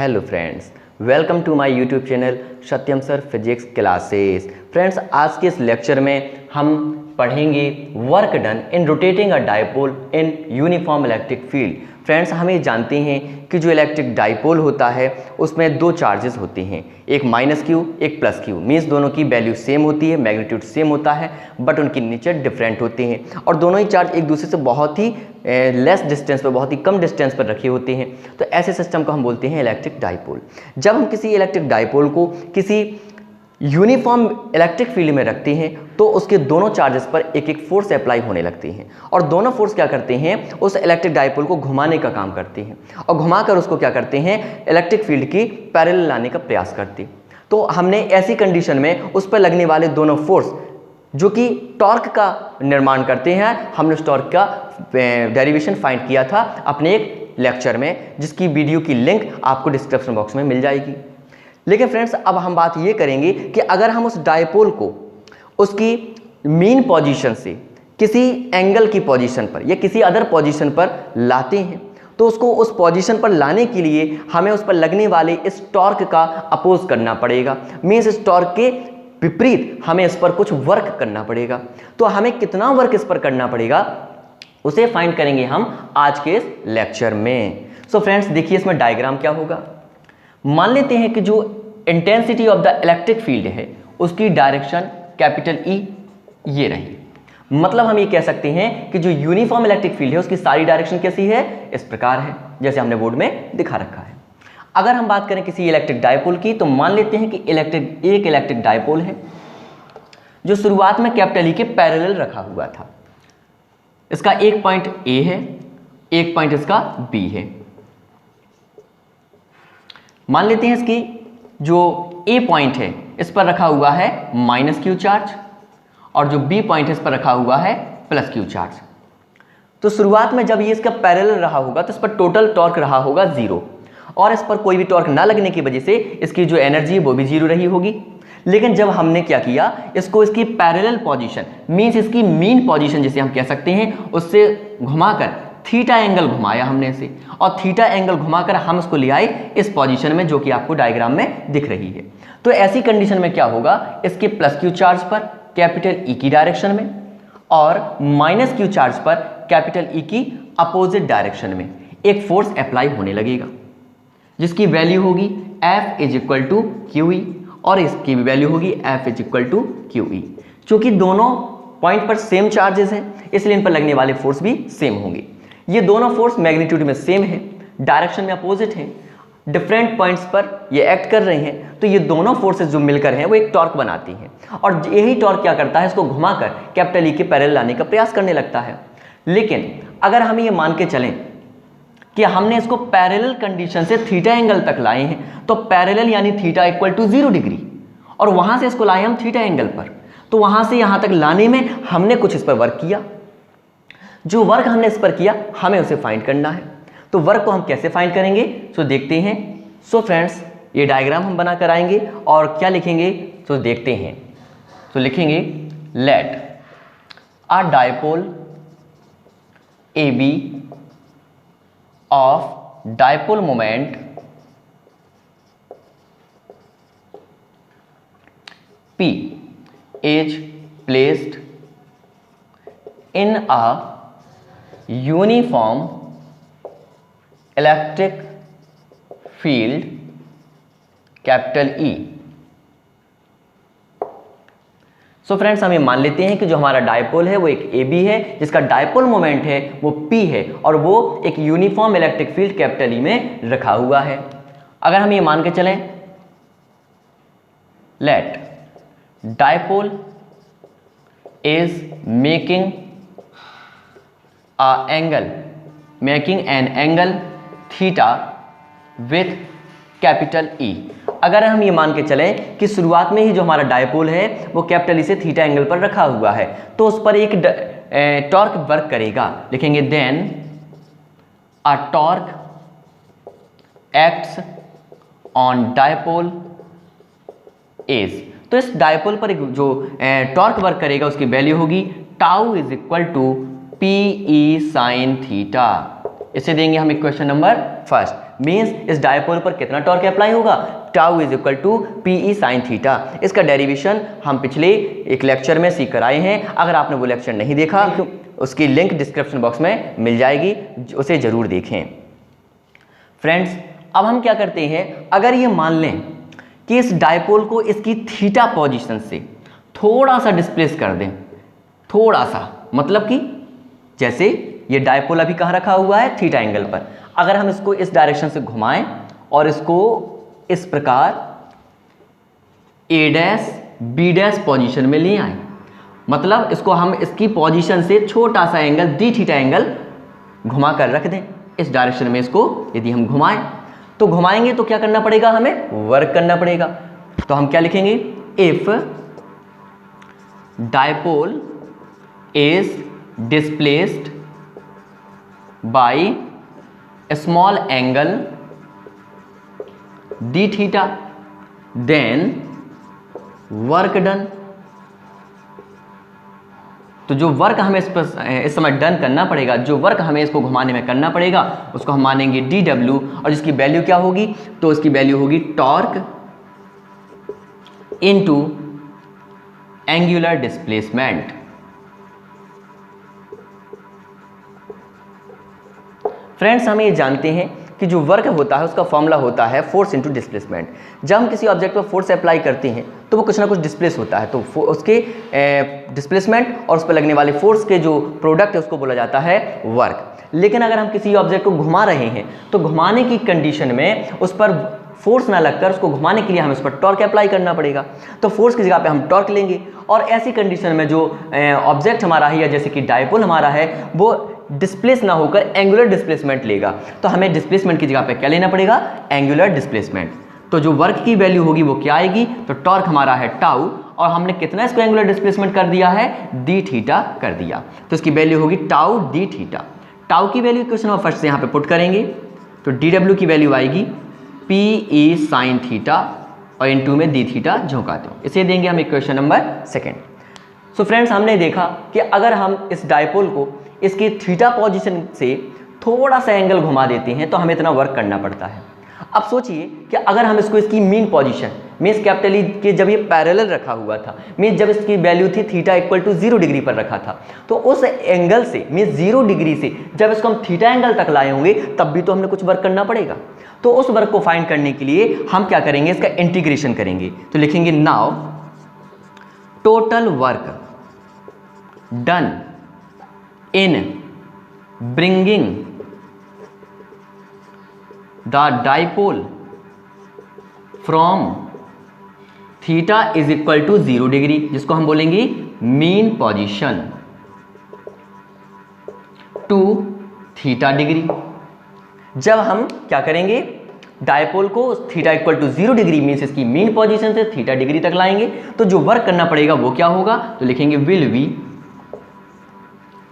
Hello friends, welcome to my YouTube channel Satyam sir physics classes. Friends, आज के इस lecture में हम पढ़ेंगे work done in rotating a dipole in uniform electric field. Friends, हम ये जानते हैं कि जो इलेक्ट्रिक डाइपोल होता है उसमें दो चार्जेस होते हैं, एक माइनस क्यू एक प्लस क्यू। मीन्स दोनों की वैल्यू सेम होती है, मैग्नीट्यूड सेम होता है, बट उनकी नेचर डिफरेंट होते हैं और दोनों ही चार्ज एक दूसरे से बहुत ही लेस डिस्टेंस पर, बहुत ही कम डिस्टेंस पर रखे होते हैं। तो ऐसे सिस्टम को हम बोलते हैं इलेक्ट्रिक डाइपोल। जब हम किसी इलेक्ट्रिक डाइपोल को किसी यूनिफॉर्म इलेक्ट्रिक फील्ड में रखते हैं तो उसके दोनों चार्जेस पर एक एक फोर्स अप्लाई होने लगती हैं और दोनों फोर्स क्या करते हैं, उस इलेक्ट्रिक डाइपोल को घुमाने का काम करते हैं और घुमाकर उसको क्या करते हैं, इलेक्ट्रिक फील्ड की पैरेलल लाने का प्रयास करते हैं। तो हमने ऐसी कंडीशन में उस पर लगने वाले दोनों फोर्स जो कि टॉर्क का निर्माण करते हैं, हमने उस टॉर्क का डेरिवेशन फाइंड किया था अपने एक लेक्चर में, जिसकी वीडियो की लिंक आपको डिस्क्रिप्शन बॉक्स में मिल जाएगी। लेकिन फ्रेंड्स, अब हम बात ये करेंगे कि अगर हम उस डाइपोल को उसकी मीन पोजीशन से किसी एंगल की पोजीशन पर या किसी अदर पोजीशन पर लाते हैं तो उसको उस पोजीशन पर लाने के लिए हमें उस पर लगने वाले इस टॉर्क का अपोज करना पड़ेगा। मीन्स इस टॉर्क के विपरीत हमें इस पर कुछ वर्क करना पड़ेगा। तो हमें कितना वर्क इस पर करना पड़ेगा उसे फाइंड करेंगे हम आज के इस लेक्चर में। सो फ्रेंड्स, देखिए इसमें डायग्राम क्या होगा। मान लेते हैं कि जो intensity of the electric field है उसकी डायरेक्शन कैपिटल ई ये रही। मतलब हम ये कह सकते हैं कि जो यूनिफॉर्म इलेक्ट्रिक फील्ड है उसकी सारी डायरेक्शन कैसी है, इस प्रकार है जैसे हमने बोर्ड में दिखा रखा है। अगर हम बात करें किसी इलेक्ट्रिक डाइपोल की तो मान लेते हैं कि एक इलेक्ट्रिक डाइपोल है जो शुरुआत में कैपिटल ई के पैरेलल रखा हुआ था। इसका एक पॉइंट ए है, एक पॉइंट इसका बी है। मान लेते हैं इसकी जो ए पॉइंट है इस पर रखा हुआ है माइनस क्यू चार्ज और जो बी पॉइंट है इस पर रखा हुआ है प्लस क्यू चार्ज। तो शुरुआत में जब ये इसका पैरेलल रहा होगा तो इस पर टोटल टॉर्क रहा होगा 0 और इस पर कोई भी टॉर्क ना लगने की वजह से इसकी जो एनर्जी है वो भी 0 रही होगी। लेकिन जब हमने क्या किया, इसको इसकी पैरेलल पोजीशन मींस इसकी मीन पोजीशन जिसे हम कह सकते हैं उससे घुमाकर थीटा एंगल घुमाया हमने इसे और थीटा एंगल घुमाकर हम इसको ले आए इस पोजीशन में जो कि आपको डायग्राम में दिख रही है। तो ऐसी कंडीशन में क्या होगा, इसके प्लस क्यू चार्ज पर कैपिटल ई की डायरेक्शन में और माइनस क्यू चार्ज पर कैपिटल ई की अपोजिट डायरेक्शन में एक फोर्स अप्लाई होने लगेगा जिसकी वैल्यू होगी F is equal to Q E और इसकी भी वैल्यू होगी F is equal to Q E. चूंकि दोनों पॉइंट पर सेम चार्जेस हैं इसलिए इन पर लगने वाले फोर्स भी सेम होंगे। ये दोनों फोर्स मैग्नीट्यूड में सेम है, डायरेक्शन में अपोजिट है, डिफरेंट पॉइंट्स पर ये एक्ट कर रहे हैं। तो ये दोनों फोर्सेस जो मिलकर हैं वो एक टॉर्क बनाती हैं और यही टॉर्क क्या करता है, इसको घुमाकर कैपिटल ई के पैरेलल लाने का प्रयास करने लगता है। लेकिन अगर हम ये मान के चलें कि हमने इसको पैरेलल कंडीशन से थीटा एंगल तक लाए हैं तो पैरेलल यानी थीटा इक्वल टू 0 डिग्री और वहां से इसको लाए हम थीटा एंगल पर, तो वहां से यहां तक लाने में हमने कुछ इस पर वर्क किया। जो वर्क हमने इस पर किया हमें उसे फाइंड करना है। तो वर्क को हम कैसे फाइंड करेंगे सो देखते हैं। सो फ्रेंड्स, ये डायग्राम हम बना कर आएंगे और क्या लिखेंगे तो देखते हैं। तो लिखेंगे let a dipole A B of dipole moment P is placed in a uniform electric field capital E। So friends, हम ये मान लेते हैं कि जो हमारा डाइपोल है वो एक AB है जिसका डाइपोल मोमेंट है वो P है और वो एक uniform electric field capital E में रखा हुआ है। अगर हम ये मान के चलें let dipole is making an angle theta with capital E। अगर हम ये मान के चलें कि शुरुआत में ही जो हमारा डाइपोल है वो कैपिटल ई से थीटा एंगल पर रखा हुआ है तो उस पर एक टॉर्क वर्क करेगा। लिखेंगे then a torque acts on dipole is. तो इस डाइपोल पर जो टॉर्क वर्क करेगा उसकी वैल्यू होगी tau is equal to P E sine theta. इसे देंगे हम इक्वेशन नंबर फर्स्ट। मीन्स इस डायपोल पर कितना टॉर्क अप्लाई होगा, tau is equal to PE sine theta. इसका डेरिवेशन हम पिछले एक लेक्चर में सीख कर आए हैं। अगर आपने वो लेक्चर नहीं देखा उसकी लिंक डिस्क्रिप्शन बॉक्स में मिल जाएगी, उसे जरूर देखें। फ्रेंड्स अब हम क्या करते हैं, अगर ये मान लें कि इस डायपोल को इसकी थीटा पोजीशन से थोड़ा सा डिस्प्लेस कर दें, थोड़ा सा, मतलब कि जैसे ये डायपोल अभी कहाँ रखा हुआ है, थीटा एंगल पर, अगर हम इसको इस डायरेक्शन से घुमाएं और इसको इस प्रकार ए डैश बी डैश पोजीशन में ले आए, मतलब इसको हम इसकी पोजीशन से छोटा सा एंगल डी थीटा एंगल घुमा कर रख दें इस डायरेक्शन में। इसको यदि हम घुमाएं तो घुमाएंगे तो क्या करना पड़ेगा, हमें वर्क करना पड़ेगा। तो हम क्या लिखेंगे, if dipole is displaced by small angle D theta then work done. तो जो वर्क हमें इस समय डन करना पड़ेगा, जो वर्क हमें इसको घुमाने में करना पड़ेगा, उसको हम मानेंगे डी डब्ल्यू, और जिसकी वैल्यू क्या होगी, तो इसकी वैल्यू होगी torque into angular displacement. Friends हम ये जानते हैं कि जो वर्क होता है उसका फॉर्मूला होता है फोर्स इनटू डिस्प्लेसमेंट। जब हम किसी ऑब्जेक्ट पर फोर्स अप्लाई करते हैं तो वो कुछ ना कुछ डिस्प्लेस होता है, तो उसके डिस्प्लेसमेंट और उस पर लगने वाले फोर्स के जो प्रोडक्ट है उसको बोला जाता है वर्क। लेकिन अगर हम किसी ऑब्जेक्ट को घुमा रहे हैं तो घुमाने की कंडीशन में उस पर फोर्स ना लगकर उसको घुमाने के लिए हमें उस पर टॉर्क अप्लाई करना पड़ेगा। तो फोर्स की जगह पे हम टॉर्क लेंगे, और ऐसी कंडीशन में जो ऑब्जेक्ट हमारा है, या जैसे कि डायपोल हमारा है, वो डिस्प्लेस ना होकर एंगुलर डिस्प्लेसमेंट लेगा। तो हमें डिस्प्लेसमेंट की जगह पे क्या लेना पड़ेगा, एंगुलर डिस्प्लेसमेंट। तो जो वर्क की वैल्यू होगी वो क्या आएगी, तो टॉर्क हमारा है टाउ, और हमने कितना इसको एंगुलर डिस्प्लेसमेंट कर दिया है, डी थीटा कर दिया, तो इसकी वैल्यू होगी टाउ डी थीटा। टाउ की वैल्यू क्वेश्चन नंबर फर्स्ट से यहाँ पे पुट करेंगे, तो डी डब्ल्यू की वैल्यू आएगी पी ई साइन थीटा, और इनटू में डी थीटा झोंकाते हो, इसे देंगे हम equation number second. So friends हमने देखा कि अगर हम इस डायपोल को इसकी थीटा पोजीशन से थोड़ा सा एंगल घुमा देते हैं तो हमें इतना वर्क करना पड़ता है। अब सोचिए कि अगर हम इसको इसकी mean position means capital E के जब ये पैरेलल रखा हुआ था, मीन्स जब इसकी वैल्यू थी थीटा इक्वल टू 0 डिग्री पर रखा था, तो उस एंगल से मीन्स 0 डिग्री से जब इसको हम थीटा एंगल तक लाए होंगे तब भी तो हमने कुछ वर्क करना पड़ेगा। तो उस वर्क को फाइंड करने के लिए हम क्या करेंगे, इसका इंटीग्रेशन करेंगे। तो लिखेंगे now total work done in bringing the dipole from theta is equal to 0 degree, जिसको हम बोलेंगे mean position, to theta degree. जब हम क्या करेंगे, डायपोल को theta equal to 0 degree means इसकी मीन पोजीशन से थीटा डिग्री तक लाएंगे, तो जो वर्क करना पड़ेगा वो क्या होगा, तो लिखेंगे विल वी,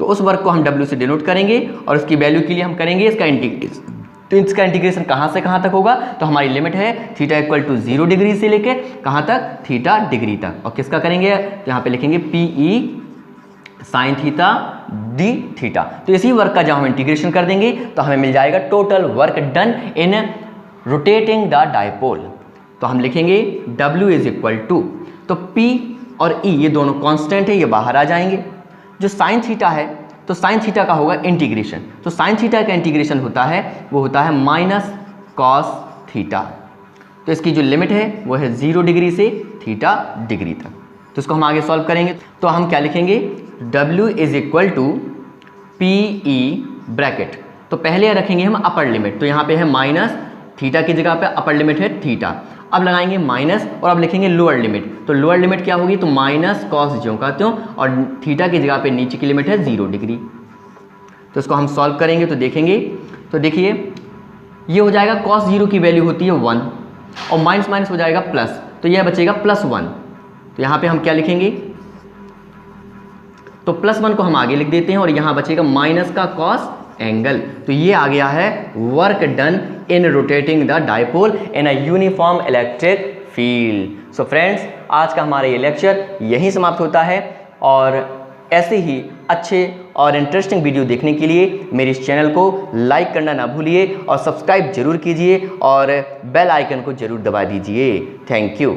तो उस वर्क को हम W से डिनोट करेंगे, और इसकी वैल्यू के लिए हम करेंगे इसका इंटीग्रेशन। तो इसका इंटीग्रेशन कहाँ से कहाँ तक होगा, तो हमारी लिमिट है थीटा इक्वल टू 0 डिग्री से लेके कहाँ तक, थीटा डिग्री तक, और किसका करेंगे, तो यहाँ पे लिखेंगे P E sine theta D theta. तो इसी वर्क का जब हम इंटीग्रेशन कर देंगे तो हमें मिल जाएगा total work done in rotating the dipole. तो हम लिखेंगे W इज इक्वल टू, तो P और E ये दोनों कांस्टेंट है, ये बाहर आ जाएंगे। जो साइन थीटा है तो साइन थीटा का होगा इंटीग्रेशन, तो साइन थीटा का इंटीग्रेशन होता है वो होता है माइनस कॉस थीटा। तो इसकी जो लिमिट है वो है 0 डिग्री से थीटा डिग्री तक। तो इसको हम आगे सॉल्व करेंगे, तो हम क्या लिखेंगे, W is equal to P E bracket, तो पहले रखेंगे हम अपर लिमिट, तो यहाँ पे है माइनस थीटा की जगह पे अपर लिमिट है थीटा, अब लगाएंगे माइनस, और अब लिखेंगे लोअर लिमिट, तो लोअर लिमिट क्या होगी, तो माइनस कॉस जो कहते हो, और थीटा की जगह पे नीचे की लिमिट है 0 डिग्री। तो इसको हम सॉल्व करेंगे तो देखेंगे, तो देखिए ये हो जाएगा कॉस 0 की वैल्यू होती है 1, और माइनस माइनस हो जाएगा प्लस, तो यह बचेगा +1। तो यहाँ पे हम क्या लिखेंगे, तो +1 को हम आगे लिख देते हैं, और यहाँ बचेगा माइनस का कॉस एंगल। तो ये आ गया है work done in rotating the dipole in a uniform electric field. So friends आज का हमारा ये लेक्चर यहीं समाप्त होता है, और ऐसे ही अच्छे और इंटरेस्टिंग वीडियो देखने के लिए मेरे इस चैनल को लाइक करना ना भूलिए और सब्सक्राइब जरूर कीजिए और बेल आइकन को जरूर दबा दीजिए। Thank you.